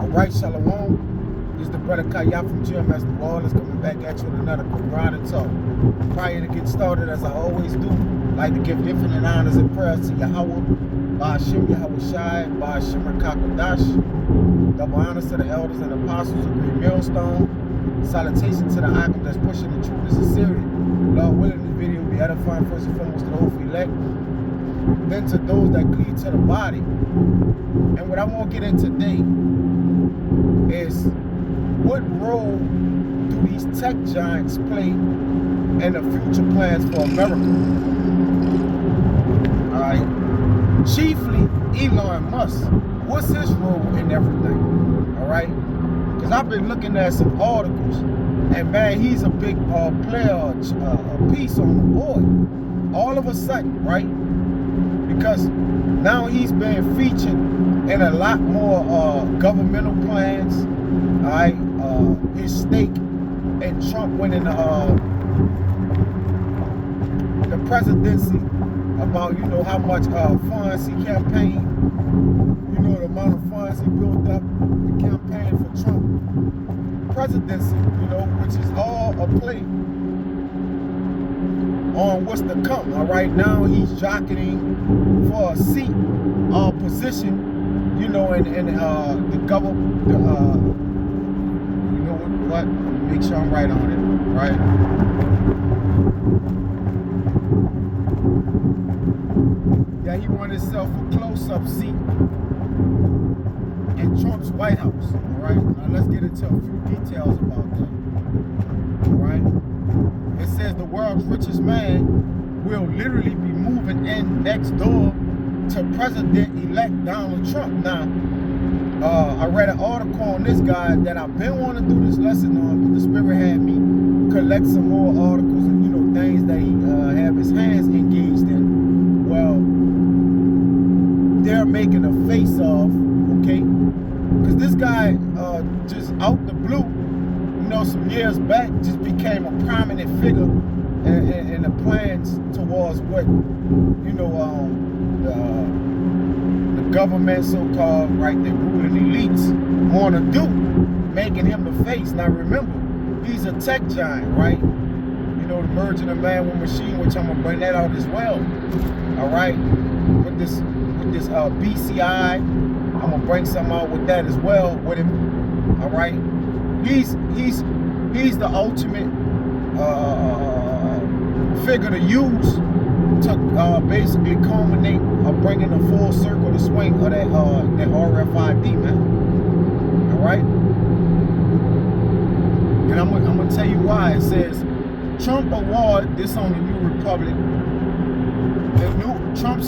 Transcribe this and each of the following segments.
Alright, Shalom. This is the brother Kaya from GMS New Orleans coming back at you with another Quran talk. Prior to get started, as I always do, I'd like to give infinite honors and prayers to Yahweh, Ba'ashim Yahweh Shai, Ba'ashim Rakakadash. Double honors to the elders and apostles of Green Millstone. Salutation to the icon that's pushing the truth and sincerity. Lord willing, this video will be edifying first and foremost to the whole elect, then to those that cleave to the body. And what I want to get in today is what role do these tech giants play in the future plans for America? Alright. Chiefly Elon Musk. What's his role in everything? Alright? Because I've been looking at some articles, and man, he's a big player, a piece on the board. All of a sudden, right? Because now he's being featured in a lot more governmental plans. All right, his stake in Trump winning the presidency, about how much funds he campaigned, the amount of funds he built up to campaign for Trump presidency, which is all a play on what's to come. All right, now he's jockeying for a seat or position, in the government. What? Make sure I'm right on it, right? Yeah, he won himself a close-up seat in Trump's White House. All right, now let's get into a few details about that. All right, it says the world's richest man will literally be moving in next door to President-elect Donald Trump. Now, I read an article on this guy that I've been wanting to do this lesson on, but the Spirit had me collect some more articles and things that he have his hands engaged in. Well, they're making a face of, okay? Because this guy just out the blue, some years back, just became a prominent figure in the plans towards what, the government, so-called, right, the ruling elites want to do, making him the face. Now remember, he's a tech giant, right? The merging of man with machine, which I'm gonna bring that out as well. All right, with this BCI, I'm gonna bring something out with that as well with him. All right, he's the ultimate figure to use to basically culminate or bring in a full circle to swing of that RFID, man. All right, and I'm gonna tell you why. It says Trump award, this on the New Republic. Trump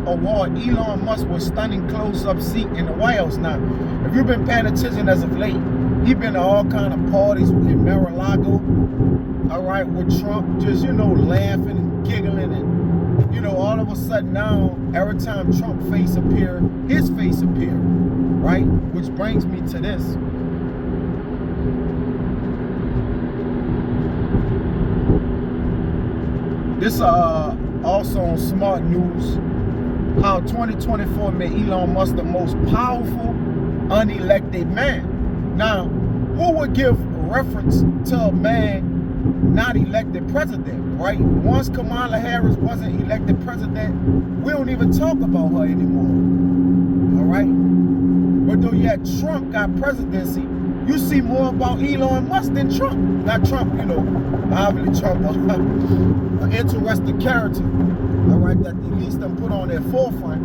award Elon Musk with stunning close-up seat in the White House. Now, if you've been paying attention as of late, he's been to all kind of parties in Mar-a-Lago, all right, with Trump, just, laughing and giggling, and, all of a sudden now, every time Trump face appear, his face appear, right? Which brings me to this. This also on Smart News, how 2024 made Elon Musk the most powerful unelected man. Now, who would give reference to a man not elected president, right? Once Kamala Harris wasn't elected president, we don't even talk about her anymore, all right? But though yet Trump got presidency, you see more about Elon Musk than Trump. Not Trump, obviously Trump, an interesting character, all right, that the least them put on their forefront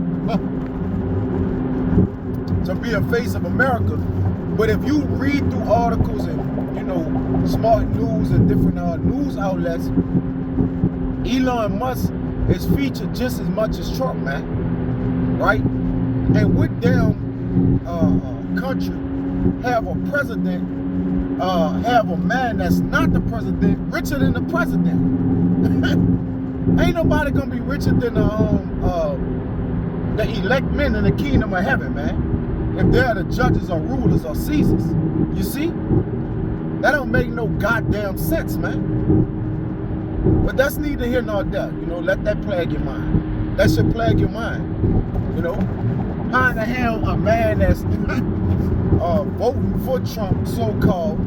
to be a face of America. But if you read through articles and, Smart News and different news outlets, Elon Musk is featured just as much as Trump, man, right? And with them country have a president, have a man that's not the president richer than the president. Ain't nobody gonna be richer than the elect men in the kingdom of heaven, man, if they're the judges or rulers or Caesars. You see, that don't make no sense, man. But that's neither here nor there. Let that plague your mind. That should plague your mind. You know, how in the hell a man that's voting for Trump, so-called,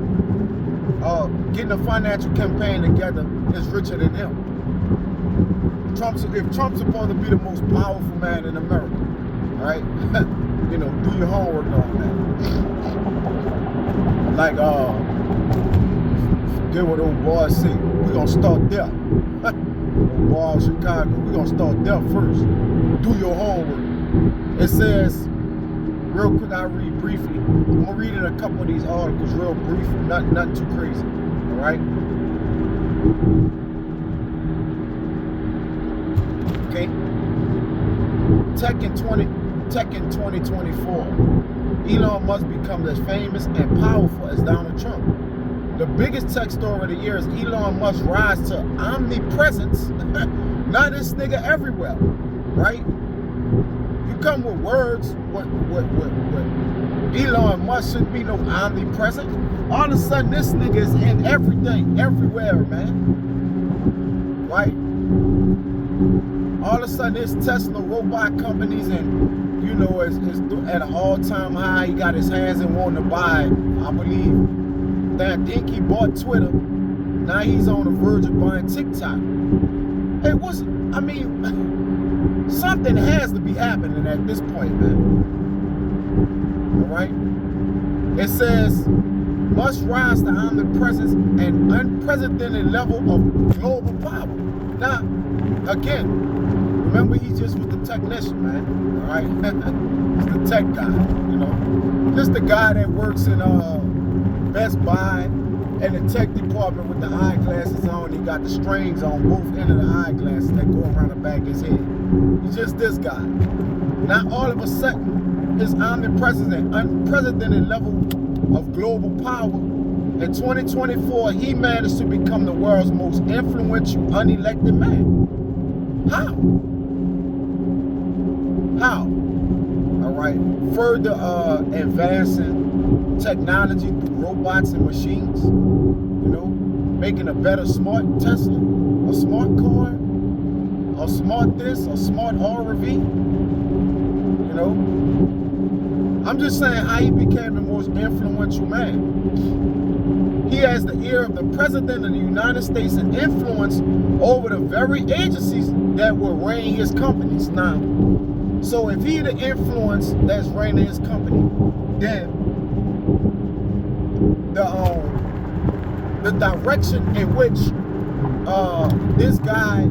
getting a financial campaign together, is richer than him? If Trump's supposed to be the most powerful man in America, right? You know, do your homework on that. Like, forget what old boys say. We're gonna start there. Old boy Chicago, we're gonna start there first. Do your homework. It says, real quick, I'll read briefly. I'm gonna read in a couple of these articles real brief, nothing too crazy. Alright? Okay. Tech in 2024. Elon Musk becomes as famous and powerful as Donald Trump. The biggest tech story of the year is Elon Musk's rise to omnipresence. Now this nigga everywhere, right? You come with words, what Elon Musk shouldn't be no omnipresent. All of a sudden this nigga is in everything, everywhere, man. Right? All of a sudden this Tesla robot companies and, you know, is at an all-time high. He got his hands in wanting to buy, I believe. I think he bought Twitter. Now he's on the verge of buying TikTok. Hey, something has to be happening at this point, man. All right? It says, Musk rise to omnipresence and unprecedented level of global power. Now, again, remember he just was the technician, man. All right? He's the tech guy, you know. Just the guy that works in Best Buy and the tech department with the eyeglasses on. He got the strings on both ends of the eyeglasses that go around the back of his head. He's just this guy. Now all of a sudden, his omnipresence and unprecedented level of global power. In 2024, he managed to become the world's most influential unelected man. How? How? All right. Further advancing technology through robots and machines, you know, making a better smart Tesla, a smart car, a smart this, a smart RV, you know. I'm just saying how he became the most influential man. He has the ear of the President of the United States and influence over the very agencies that will reign his companies. Now, so if he the influence that's reigning his company, then the direction in which this guy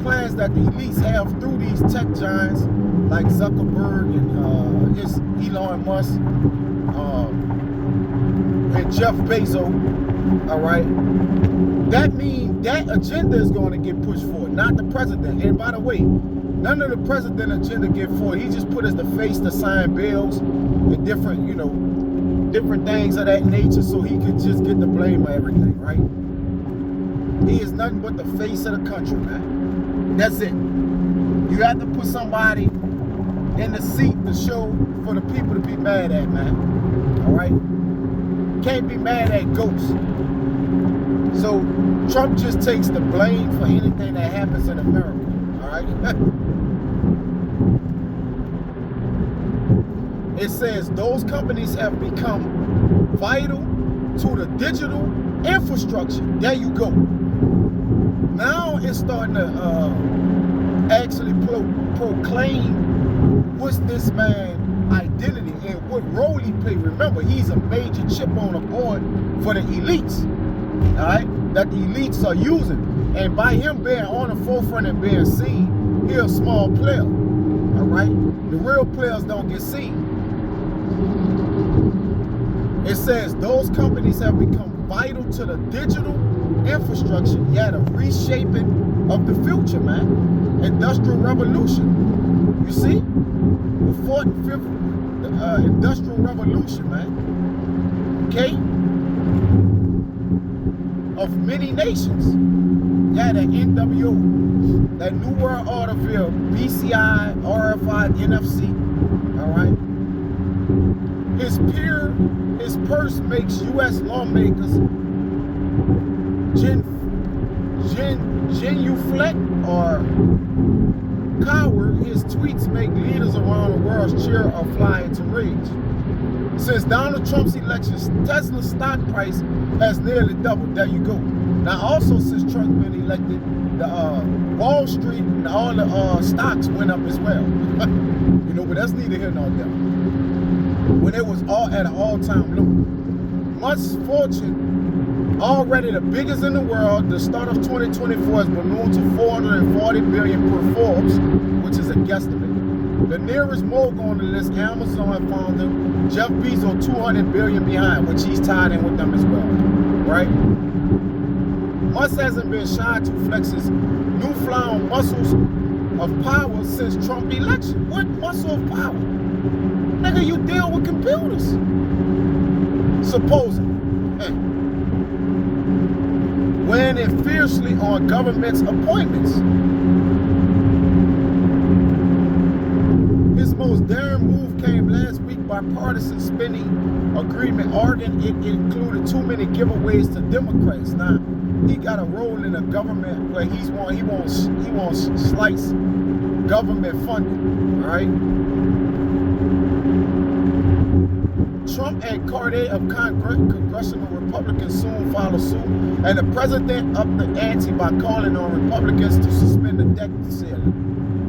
plans that the elites have through these tech giants like Zuckerberg and his Elon Musk and Jeff Bezos, all right, that means that agenda is going to get pushed forward, not the president. And by the way, none of the president agenda get forward. He just put as the face to sign bills and different, you know, different things of that nature so he could just get the blame of everything, right? He is nothing but the face of the country, man. That's it. You have to put somebody in the seat to show for the people to be mad at, man. All right? Can't be mad at ghosts. So Trump just takes the blame for anything that happens in America. All right? It says those companies have become vital to the digital infrastructure. There you go. Now it's starting to actually proclaim what's this man's identity and what role he plays. Remember, he's a major chip on the board for the elites, all right, that the elites are using. And by him being on the forefront and being seen, he's a small player, all right? The real players don't get seen. It says those companies have become vital to the digital infrastructure, yeah, the reshaping of the future, man. Industrial revolution. You see? The fourth and fifth industrial revolution, man. Okay? Of many nations. Yeah, that NWO, that New World Order bill, BCI, RFI, NFC. All right? His purse makes U.S. lawmakers genuflect or coward, his tweets make leaders around the world cheer or fly into rage. Since Donald Trump's election, Tesla's stock price has nearly doubled. There you go. Now, also since Trump's been elected, the Wall Street and all the stocks went up as well. You know, but that's neither here nor there. When it was all at an all-time low. Musk's fortune, already the biggest in the world, the start of 2024 has ballooned to $440 billion per Forbes, which is a guesstimate. The nearest mogul on the list, Amazon founder Jeff Bezos, $200 billion behind, which he's tied in with them as well, right? Musk hasn't been shy to flex his newfound muscles of power since Trump election. What muscle of power? Nigga, you deal with computers. Supposedly. Weighing in fiercely on government's appointments. His most daring move came last week by partisan spending agreement, arguing it included too many giveaways to Democrats. Now, he got a role in a government where he wants slice government funding, all right? Trump and Carter of congressional Republicans soon follow suit, and the president upped the ante by calling on Republicans to suspend the debt ceiling,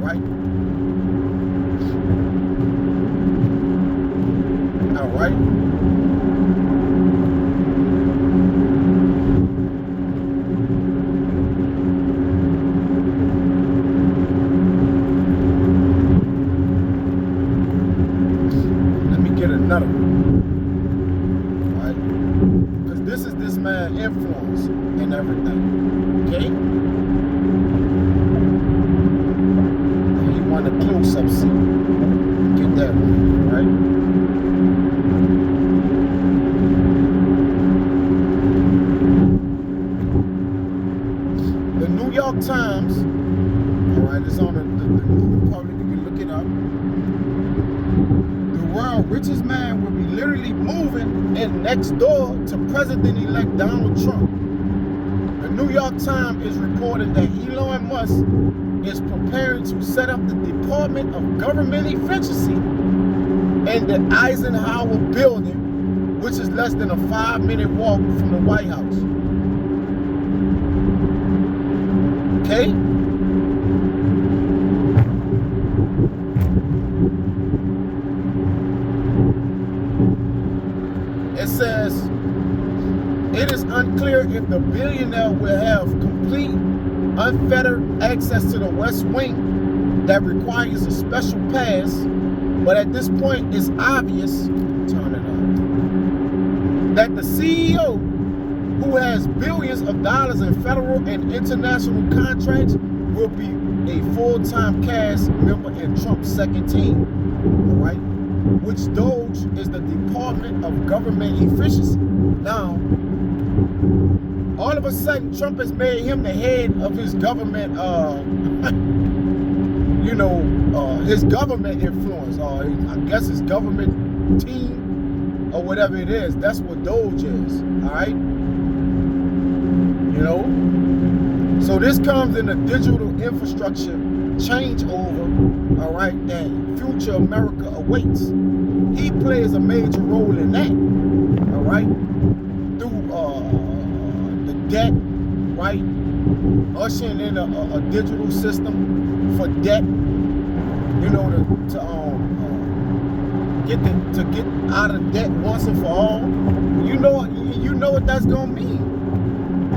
right? All right. Another one, right? Because this is this man's influence and everything, okay? And he want a close-up seat. Get that one, right? The New York Times, all right, it's on the New Republic, you can look it up. World richest man will be literally moving in next door to President-elect Donald Trump. The New York Times is reporting that Elon Musk is preparing to set up the Department of Government Efficiency in the Eisenhower building, which is less than a 5-minute walk from the White House. Okay? It says, it is unclear if the billionaire will have complete, unfettered access to the West Wing that requires a special pass, but at this point it's obvious, turn it on, that the CEO, who has billions of dollars in federal and international contracts, will be a full-time cast member in Trump's second team, all right? Which Doge is the Department of Government Efficiency. Now, all of a sudden, Trump has made him the head of his government, his government influence, or I guess his government team, or whatever it is. That's what Doge is, all right? You know? So this comes in the digital infrastructure changeover, all right, and future America awaits. He plays a major role in that, all right, through the debt, right, ushering in a digital system for debt, you know, to get out of debt once and for all. You know what that's gonna mean,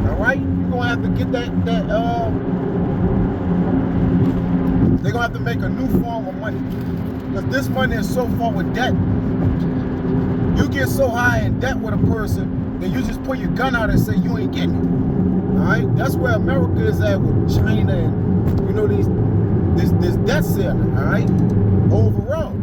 all right. You're gonna have to get they're gonna have to make a new form of money, because this money is so far with debt. You get so high in debt with a person that you just pull your gun out and say you ain't getting it. All right, that's where America is at with China and this debt ceiling. All right, overall.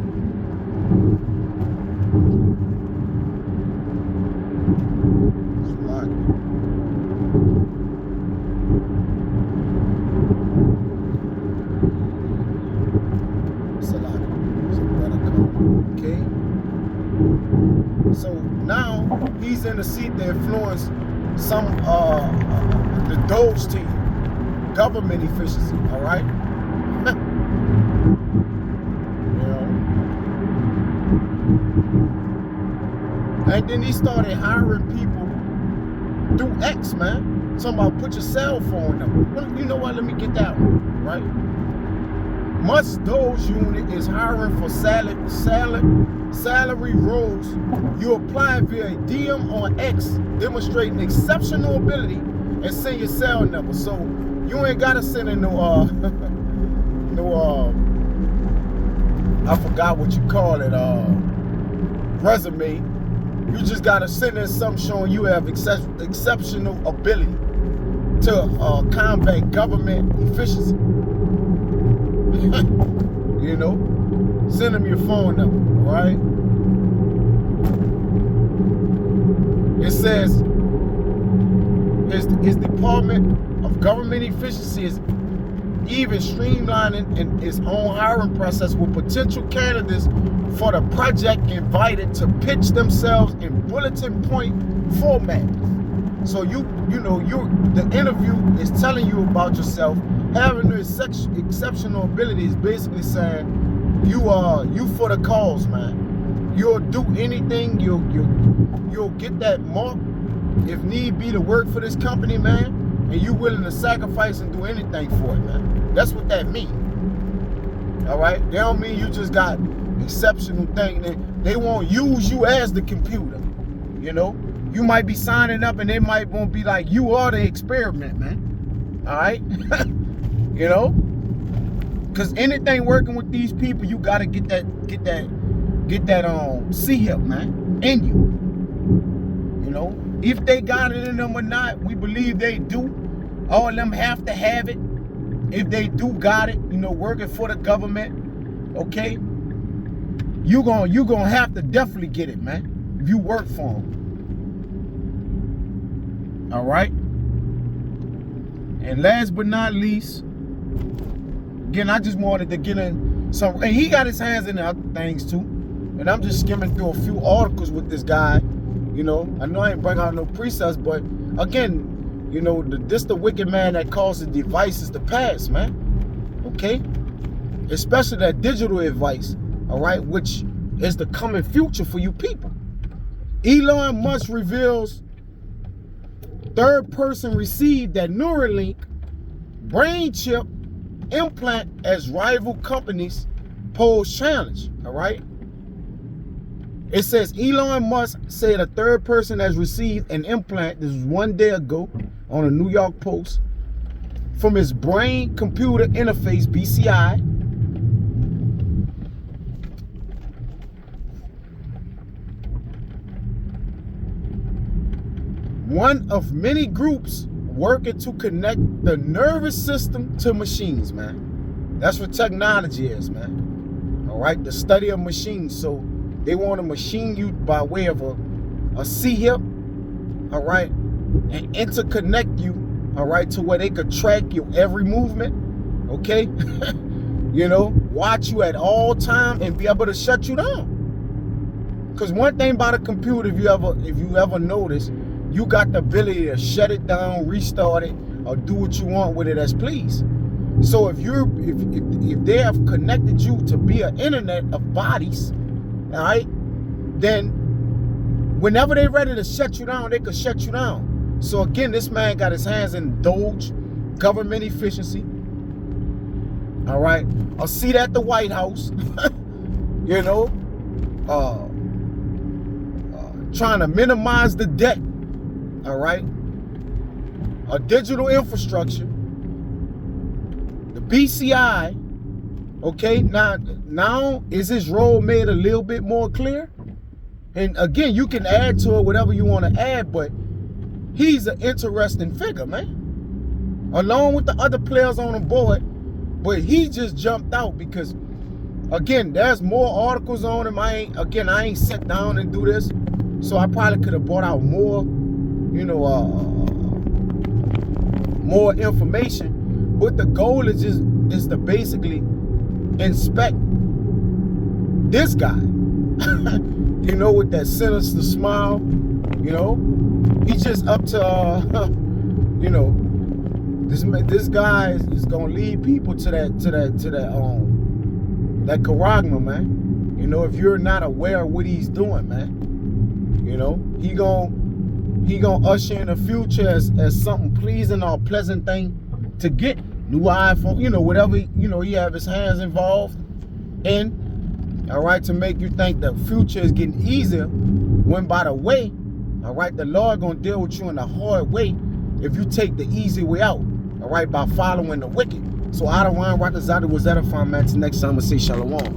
So now he's in the seat to influence some the Doge team, government efficiency, all right? You know? And then he started hiring people through X, man. Talking about put your cell phone number. You know what? Let me get that one, right? Musk Doge unit is hiring for salary roles. You apply via DM on X, demonstrating exceptional ability, and send your cell number. So you ain't gotta send in no I forgot what you call it, resume. You just gotta send in something showing you have exceptional ability to combat government efficiency. You know, send them your phone number, right? It says his Department of Government Efficiency is even streamlining in its own hiring process with potential candidates for the project invited to pitch themselves in bulletin point format. So the interview is telling you about yourself. Having the exceptional ability is basically saying you for the cause, man. You'll do anything. You'll get that mark if need be to work for this company, man. And you willing to sacrifice and do anything for it, man. That's what that means. All right. They don't mean you just got exceptional thing. They won't use you as the computer. You know. You might be signing up and they might won't be like, you are the experiment, man. All right? You know? Because anything working with these people, you got to get that C-hip, man, in you. You know? If they got it in them or not, we believe they do. All of them have to have it. If they do got it, working for the government, okay? You gonna have to definitely get it, man. If you work for them. All right. And last but not least, again, I just wanted to get in some, and he got his hands in other things too. And I'm just skimming through a few articles with this guy. I know I ain't bring out no precepts, but again, this the wicked man that causes devices to pass, man. Okay? Especially that digital advice, all right, which is the coming future for you people. Elon Musk reveals third person received that Neuralink brain chip implant as rival companies pose challenge. All right. It says Elon Musk said a third person has received an implant. This was 1 day ago on a New York Post from his brain computer interface BCI. One of many groups working to connect the nervous system to machines, man. That's what technology is, man. All right, the study of machines. So they want to machine you by way of a C-hip, all right, and interconnect you, all right, to where they could track your every movement, okay? Watch you at all time and be able to shut you down. Because one thing about a computer, if you ever notice, you got the ability to shut it down, restart it, or do what you want with it as please. So if they have connected you to be an internet of bodies, all right, then whenever they're ready to shut you down, they could shut you down. So again, this man got his hands in Doge, government efficiency. All right, a seat at the White House. Trying to minimize the debt. All right, a digital infrastructure, the BCI. Okay, now is his role made a little bit more clear? And again, you can add to it whatever you want to add, but he's an interesting figure, man. Along with the other players on the board, but he just jumped out because, again, there's more articles on him. I ain't sat down and do this, so I probably could have brought out more. More information, but the goal is to basically inspect this guy, with that sinister smile, he's just up to, This guy is gonna lead people to that charagma, man. You know, if you're not aware of what he's doing, man, you know, he gonna usher in the future as something pleasing or pleasant thing to get. New iPhone, you know, whatever, you know, he have his hands involved in, all right, to make you think the future is getting easier, when by the way, all right, the Lord gonna deal with you in a hard way if you take the easy way out, all right, by following the wicked. So I don't want Rockazada was edifying, man. Till next time, I'm gonna say shalom.